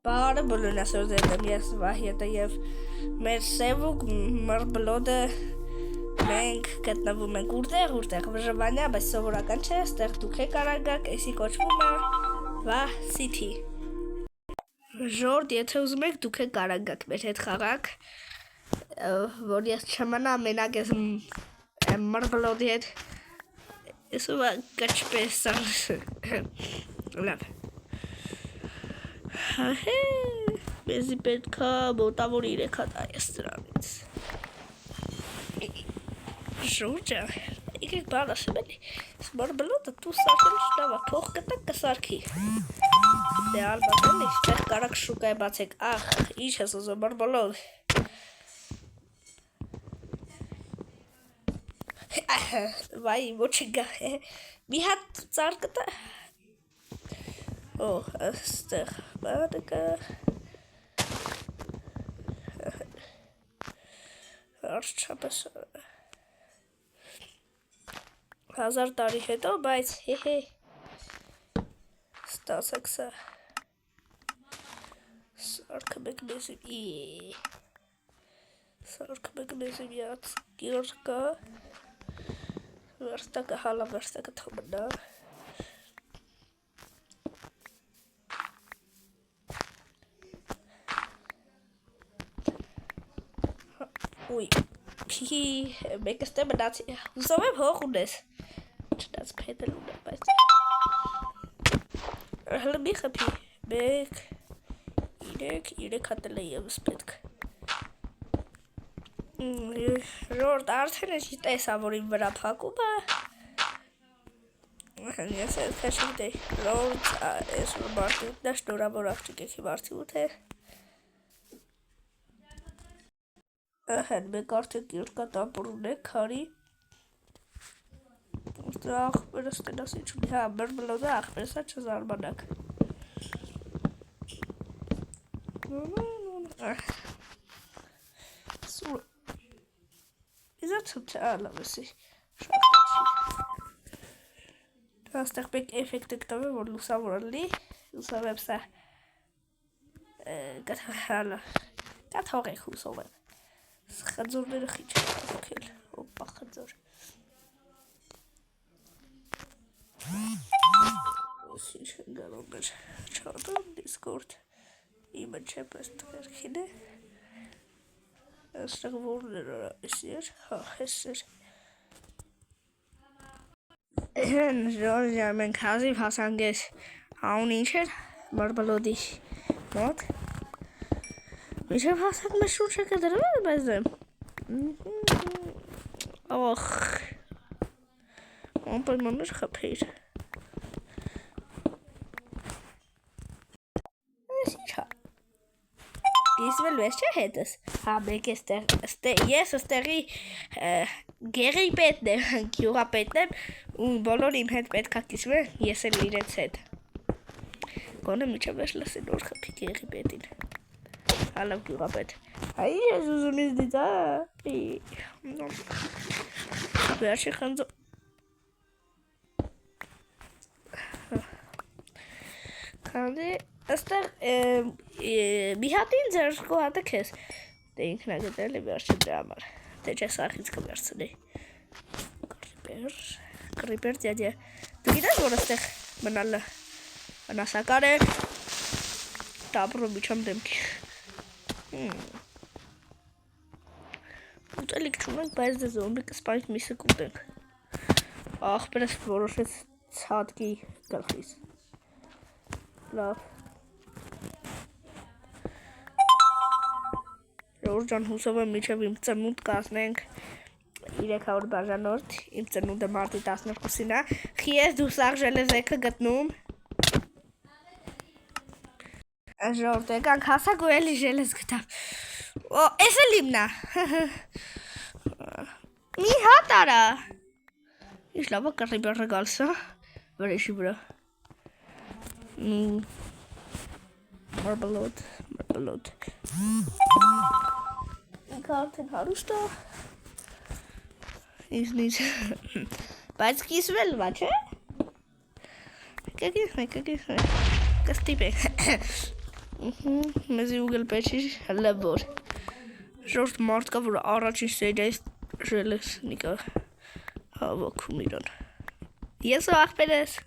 Բարը բոլորնասորձեր եմ ես Վահետը և մեր սևուկ մրբլոդը մենք գտնվում ենք ուրտեղ վժվանյա, բայց սովորական չէ, ստեղ դուք եք արագակ, էսի կոչվում է Վա Սիթի Ժորդ, եթե ուզում եք դուք եք արագակ մեր հետ խաղաք, որ ես չմնա մենակ ես մրբլոդի հետ ես ուվա կչպես լավ Մեզի պետք է մոտավոր 3 հատ այս դրանից Ժորջա, եկեք բան ասեմ էլի Մրբլոդը դու սարքել շնավ է, փող կտակ կսարքի Դե ալբատ էլի, ստեղ կարակ շուկայ բացեք, ախ, ինչ ես ուզում մրբլոդ Վայ, ոչինգա, մի հատ ծար կտա Օ, աստեղ, բանը կա Արջ չապես 1000 տարի հետո, բայց հեհե Ստասեք սա Սարքը մեկ մեզի Սարքը մեկ մեզի միած գիրոր կա Վերստակը հալա վերստակը թոմնա Ույ, պիհի, մեկս տե մնացի, հուսով եմ հող ունես Չնաց պետել ունեմ, բայց Հլը մի խպի, մեկ, 3 հատել է եվս պետք Ժորդ, արդեն ես տեսա, որ իմ վրա պակում է Ես ես քաշիմ դե Ժորդ, ես որ մարդի ուտն է, շնորավոր աղջիկ եք իմ արդի ուտ է Ահեն, մեկ արդեն կիրկա տապոր ունեք, քարի Աղբերս տենաս ինչ ունի, հա, մրբլոդը աղբերս է չզարմանակ Սուրը Իզա ծուպ չա լավեսի Շախտաչի Աստեղ պեք էֆեկտ եկտավ է, որ լուսավոր լի Լուսավ եմ սա Կաթող եք հուսով եմ Խնձորները խիչ է կոքել Հոպա խնձոր Ինչ են գալով մեր չատում դիսկորդ Իմը չէ պես տղերքին է Աստեղ որներ արա էսի էր, հա, ես էր Ժորժա, մենք հազիվ հասանք ես Հաուն ինչ էր, մրբլոդի մոտ Միջև հասանք մեր շուրջը կդրվել է բայց եմ Ախ Անպայման մեր խպեիր Ես ինչ հա Իսվել վես չէ հետս Հա մեկ ես ստեղի գեղի պետն եմ, գյուղա պետն եմ ու բոլոր իմ հետ պետք է կիսվեն, ես էլ իրենց հետ Գոնե միջև ես լսին որ խպի գեղի պետին Հալավ գյուղա պետ Հայ ես ուզում ես դիծա Վերջի խնձո Քանդի Աստեղ մի հատին ձեր կոհատը կեզ Դե ինքն է գտել է վերջի դրա համար Դե չես ախից կվերցնի Կրիպեր դյադյա Դու գիտես որ աստեղ մնալը Մնասակար է Տապրո միջամ դեմքի Ուտելիք չունենք, բայց դե զոմբի կսպանք միսը կուտենք Աղբերս որոշեց ծատկի գլխիս Լավ Ժորջան հուսով եմ միջև իմ ծնունդ կասնենք 300 բաժանորդ, իմ ծնունդը մարդի 12-ին է Խիես դու սաղ ժելեզեքը գտնում Ժորդ եկանք հասակ ու էլի ժելեզ գտավ Օ, ես էլ իմնա Մի հատ արա Ինչ լավա կռիբերը գալսա Վրեշի վրա Մրբլոդ Ինքը արդեն հարուստ է Ինձնից Բայց կիսվել վա չէ Կստիպեք Մեզի ուգել պեչի հլեվոր Ժորդ մարդկա, որ առաջին սերիայից ժելեսնիկա հավաքում իրան Ես ու աղբեր ես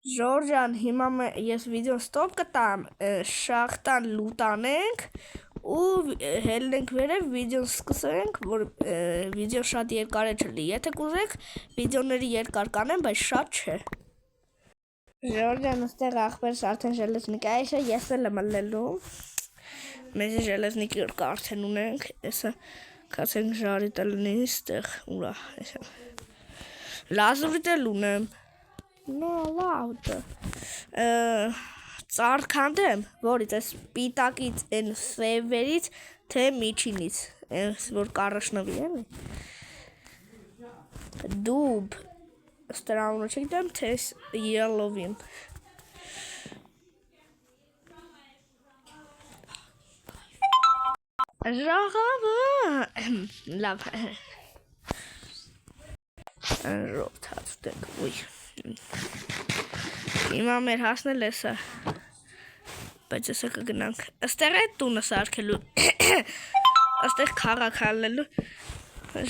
Ժորջան, հիմա ես վիդեոն ստոպ կտամ, շախտան լուտանենք ու հելնենք վերև վիդեոն սկսենք, որ վիդեոն շատ երկար է չլի, եթե կուզեք վիդեոների երկար կանեմ, բայց շատ չէ Ժորջան, ուստեղ աղբերս արդեն ժելեսնիկ այշը, ես էլ եմ լելու Մեզի ժելեսնիկ երկա արդեն ունենք, եսը կացենք ժարիտ լնի ստեղ, ուրա, լազուրիտ էլ ունեմ No, loud. Ծառ քանդեմ, որից այս պիտակից են սևերից, թե միջինից, որ կարաշնվի էլի։ Դուբ, ստրանունը չգիտեմ, թե ելովին։ Ժաղավը, լավ։ Ժողտ հացուտենք, ոյ։ Հիմա մեր հասնել էսա, բայց եսա կգնանք, աստեղ այդ տունը սարքելու, աստեղ քաղաք հալելու,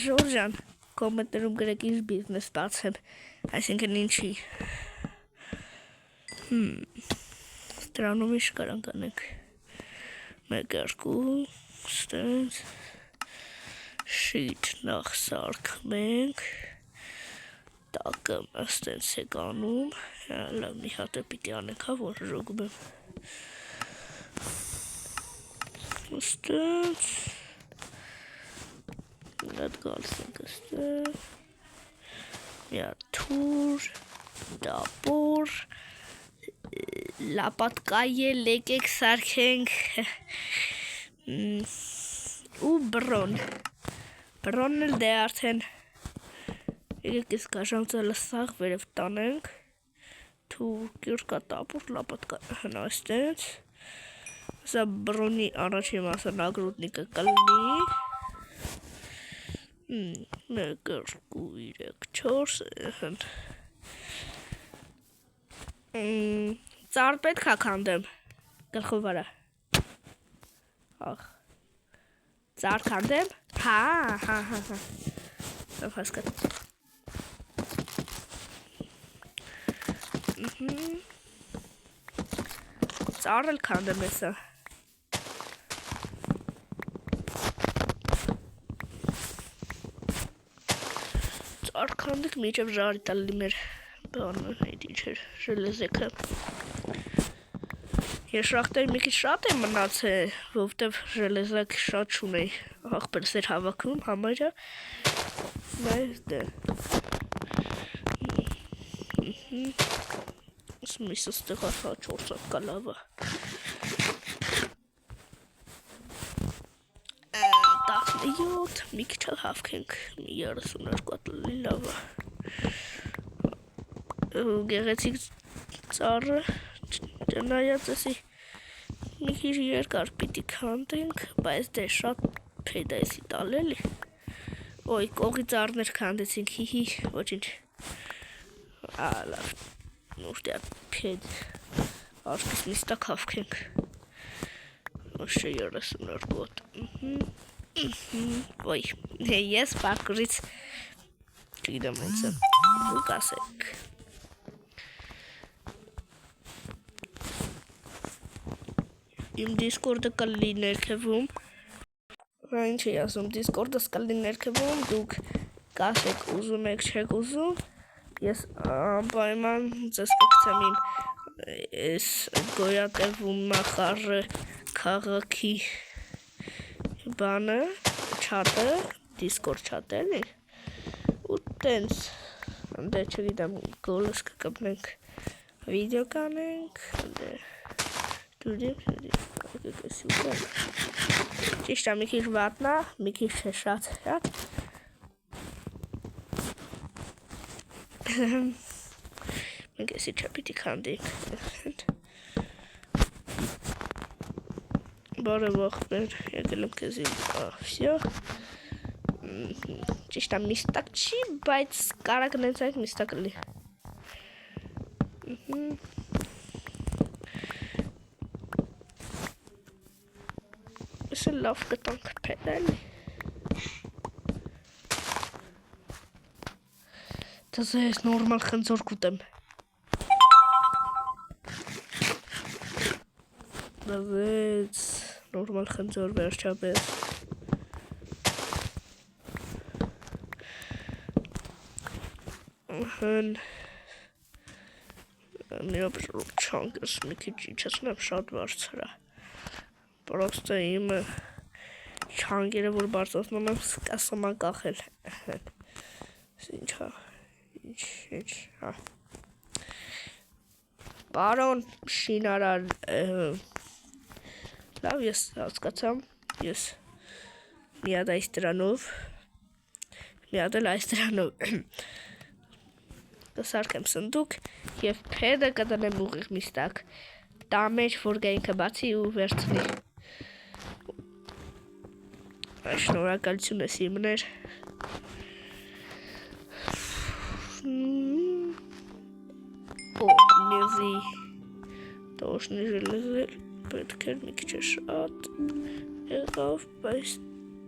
Ժորջան, կոմենտերում գրեք ինչ բիզնես բացեմ, այսինքն ինչի, ստրանում ինչ կարանք անենք, մեկ երկու, ստենց, շիտ նախ սարքմենք, տակը աստենց եք անում, լավ մի հատ է պիտի անենք, հա, որ ժոգում եմ, աստենց, այդ գալս ենք աստեղ, մի հատ թուր, դապոր, լապատկայել եկեք սարքենք, ու բրոն, բրոնն էլ դե արդեն, Եկեք ես կաշանցելը սաղ վերև տանենք, թուր կյուրկա տապուր, լապատկա հնաստենց, սա բրոնի առաջի մասը նագրուտնիկը կլնի, մեկ երկու իրեք չորս, ծար պետք է քանդեմ, գլխով վրա, ծար քանդեմ, հա, հասկաց, Ծառ էլ քանդեմ եսա Ծառ քանդեք միջև ժարի տալի մեր բանը այդ ինչ էր ժելեզեքը Ես շախտերի մի քիչ շատ եմ մնացել որովհետև ժելեզակ շատ չունեի աղբերս էր հավաքում համարյա բայց դե Միսը ստեղ ահա 4 հատ կա լավը 17 մի քիչ հավքենք մի 32 հատ լի լավը գեղեցիկ ծառը չնայած էսի մի քիչ երկար պիտի քանդենք բայց դե շատ փեդ է էսի տալ էլի ոյ կողի ծառներ քանդեցինք հիհի ոչինչ լավ Ուշտյա պեդ Աշկիս նիստակ հավքենք Ոշե 32 հատ Ոյ Ես պարկուրից Չգիտեմ ոնց եմ Դուք ասեք Իմ դիսկորդը կլի ներքևում Ինչ էի ասում դիսկորդս կլի ներքևում Դուք կասեք ուզում եք չեք ուզում Ես անպայման ձեզ կգցեմ իմ այս գոյատևում նախարը քաղաքի բանը, չատը, դիսկորդ չատը էլի ու տենց, դե չգիտեմ գոլս կկպնենք վիդեո կանենք, դե ճիշտ է մի քիչ վատնա, մի քիչ չէ շատ Մենք էսի չա պիտի քանդենք Բարև աղբեր, եկել եմ քեզ իմ վսյա ճիշտ է միստակ չի, բայց կարող գնացեք միստակ լի։ Իսկ լավ կտանք փեդալ։ Դասը ես նորմալ խնձոր կուտեմ։ Դավեց նորմալ խնձոր վերջապես։ Միապ չանկս մի քիչ իջեցնեմ շատ բարձր է։ Պրոստը իմը չանկերը որ բարձրացնում եմ սկսում եմ կախել։ Ինչա։ Ինչ, հա։ Բարոն շինարար լավ ես հասկացամ, ես մի հատ այս դրանով, մի հատ էլ այս դրանով կսարքեմ սնդուկ և փեդը կդնեմ ուղիղ միստակ, տա մեջ որ գայինքը բացի ու վերցնի։ Շնորհակալություն ես իմներ։ Նեզի տոշնի ժելեզել պետք էր մի քիչ շատ եղավ, բայց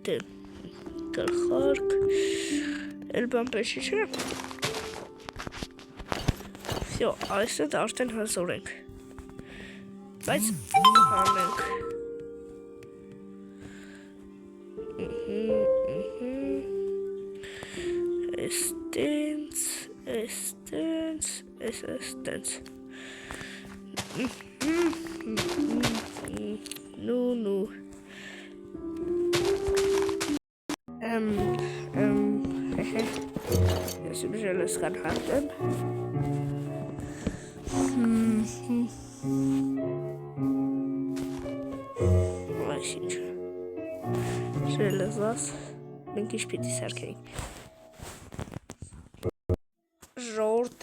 դեմ գլխարկ էլ բան պետք չէ։ Всё, այստեղ արդեն հզոր ենք, բայց հանենք։ Էստենց։ Նու։ Ես իմ ժելեսկան հատեմ։ Այսինչ ժելեզաս մենք ինչ պիտի սարքենք։ Ժորդ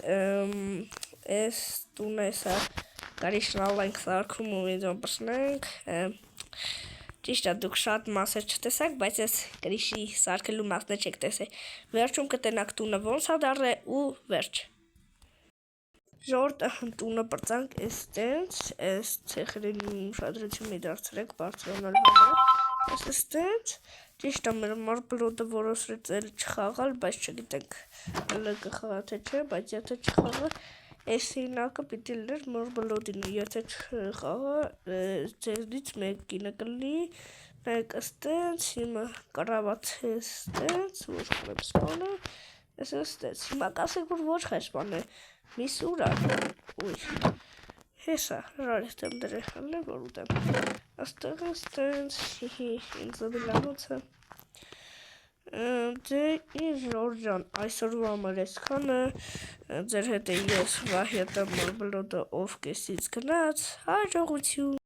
էս տունը էսա կարիշնալ ենք սարքում ու վիդեոն պսնենք։ Ճիշտ է դուք շատ մասեր չտեսակ, բայց ես գրիշի սարքելու մասն չեք տեսել։ Վերջում կտենաք տունը ոնց է դառը ու վերջ։ Ժորդ տունը պրծանք էստենց, էս ցեխերին ուշադրություն մի դարձրեք բարձրանալ համար։ Էստենց, ճիշտ է մեր մարբլոդը որոշեց էլ չխաղալ, բայց չգիտենք հələ կխաղա թե չէ, բայց եթե չխաղա, այս հինակը պիտի լներ մարբլոդին, եթե չխաղա, ձերից մեկինը կլի, նայեք էստենց, հիմա կարավաց էստենց, ոչ կնեմ սպանը, էստենց, հիմա կասեք, որ ոչ խեսպան է, մի սուր է, ուй, հեսա, ռար եստեմ դրե հալը, որ ուտեմ, աստեղ էստենց, ինձ դիլանոցը, դե իր Ժորժան, այսօրվա համար այսքանը, ձեր հետ է ես Վահյատը մարբլոդը ով կեսից գնաց, հաջողություն։